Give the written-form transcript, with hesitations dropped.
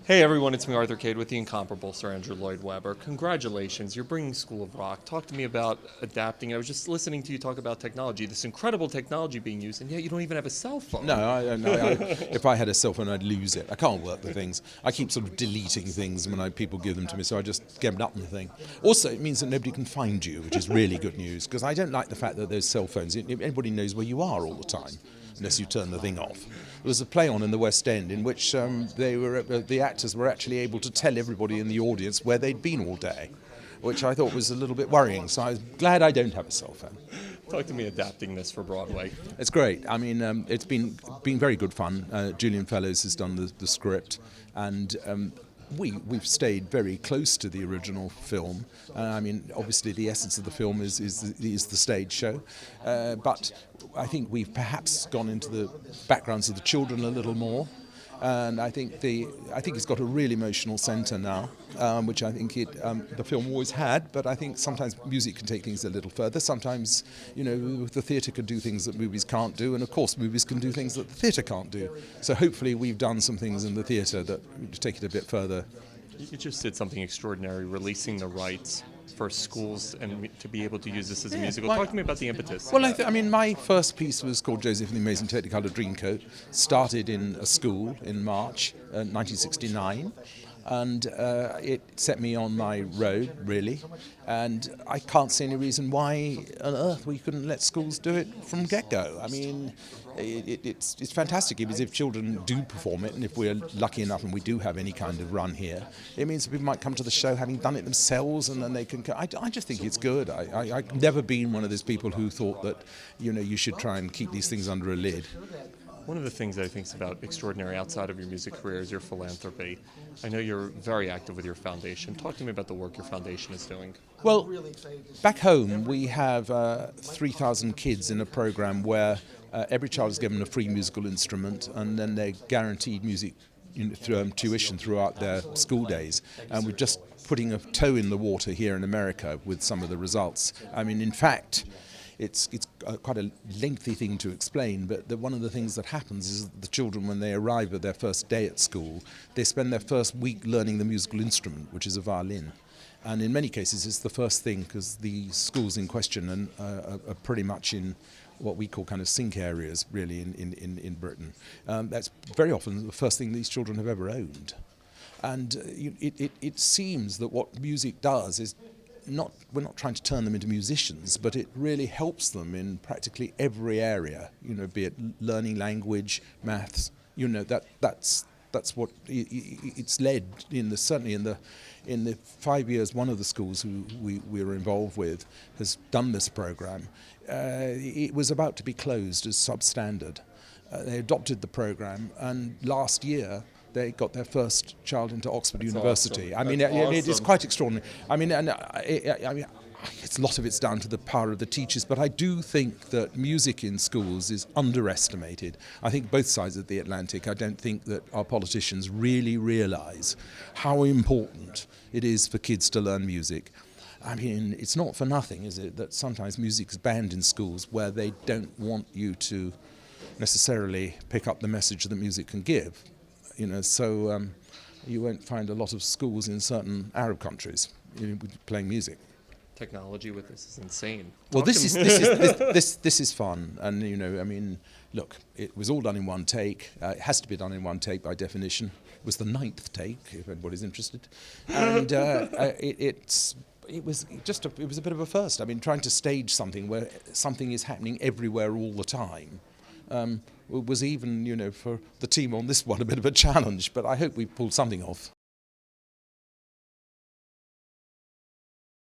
Hey everyone, it's me Arthur Kade with the incomparable Sir Andrew Lloyd Webber. Congratulations, you're bringing School of Rock. Talk to me about adapting. I was just listening to you talk about technology, this incredible technology being used, and yet you don't even have a cell phone. No, if I had a cell phone, I'd lose it. I can't work with things. I keep sort of deleting things when people give them to me, so I just give up the thing. Also, it means that nobody can find you, which is really good news, because I don't like the fact that there's cell phones. Everybody knows where you are all the time, unless you turn the thing off. There was a play on in the West End in which the actors were actually able to tell everybody in the audience where they'd been all day, which I thought was a little bit worrying. So I was glad I don't have a cell phone. Talk to me adapting this for Broadway. It's great. I mean, it's been very good fun. Julian Fellows has done the script, and we've stayed very close to the original film. I mean, obviously the essence of the film is the stage show, but I think we've perhaps gone into the backgrounds of the children a little more. And I think it's got a real emotional centre now, which I think the film always had. But I think sometimes music can take things a little further. Sometimes, the theatre can do things that movies can't do, and of course, movies can do things that the theatre can't do. So hopefully, we've done some things in the theatre that take it a bit further. You just did something extraordinary, releasing the rights for schools and to be able to use this as a musical. Talk to me about the impetus. Well, I mean, my first piece was called Joseph and the Amazing Technicolor Dreamcoat. Started in a school in March 1969. And it set me on my road, really. And I can't see any reason why on earth we couldn't let schools do it from get-go. I mean, it's fantastic if children do perform it, and if we're lucky enough and we do have any kind of run here, it means people might come to the show having done it themselves, and then they can. I just think it's good. I've never been one of those people who thought that you should try and keep these things under a lid. One of the things I think is about extraordinary outside of your music career is your philanthropy. I know you're very active with your foundation. Talk to me about the work your foundation is doing. Well, back home we have 3,000 kids in a program where every child is given a free musical instrument, and then they're guaranteed music tuition throughout their school days. And we're just putting a toe in the water here in America with some of the results. I mean, in fact, it's quite a lengthy thing to explain, but one of the things that happens is that the children, when they arrive at their first day at school, they spend their first week learning the musical instrument, which is a violin. And in many cases, it's the first thing, because the schools in question are pretty much in what we call kind of sink areas, really, in Britain. That's very often the first thing these children have ever owned. And it seems that what music does is we're not trying to turn them into musicians, but it really helps them in practically every area, be it learning language, maths, that's what it's led certainly in the 5 years. One of the schools who we were involved with has done this program. It was about to be closed as substandard. They adopted the program, and last year they got their first child into Oxford University. Awesome. I mean, it is quite extraordinary. I mean, a lot of it's down to the power of the teachers, but I do think that music in schools is underestimated. I think both sides of the Atlantic. I don't think that our politicians really realise how important it is for kids to learn music. I mean, it's not for nothing, is it, that sometimes music is banned in schools where they don't want you to necessarily pick up the message that music can give. So you won't find a lot of schools in certain Arab countries playing music. Technology with this is insane. Well, this is fun, and I mean, look, it was all done in one take. It has to be done in one take by definition. It was the 9th take, if anybody's interested, and it was a bit of a first. I mean, trying to stage something where something is happening everywhere all the time. Was even, for the team on this one, a bit of a challenge, but I hope we pulled something off.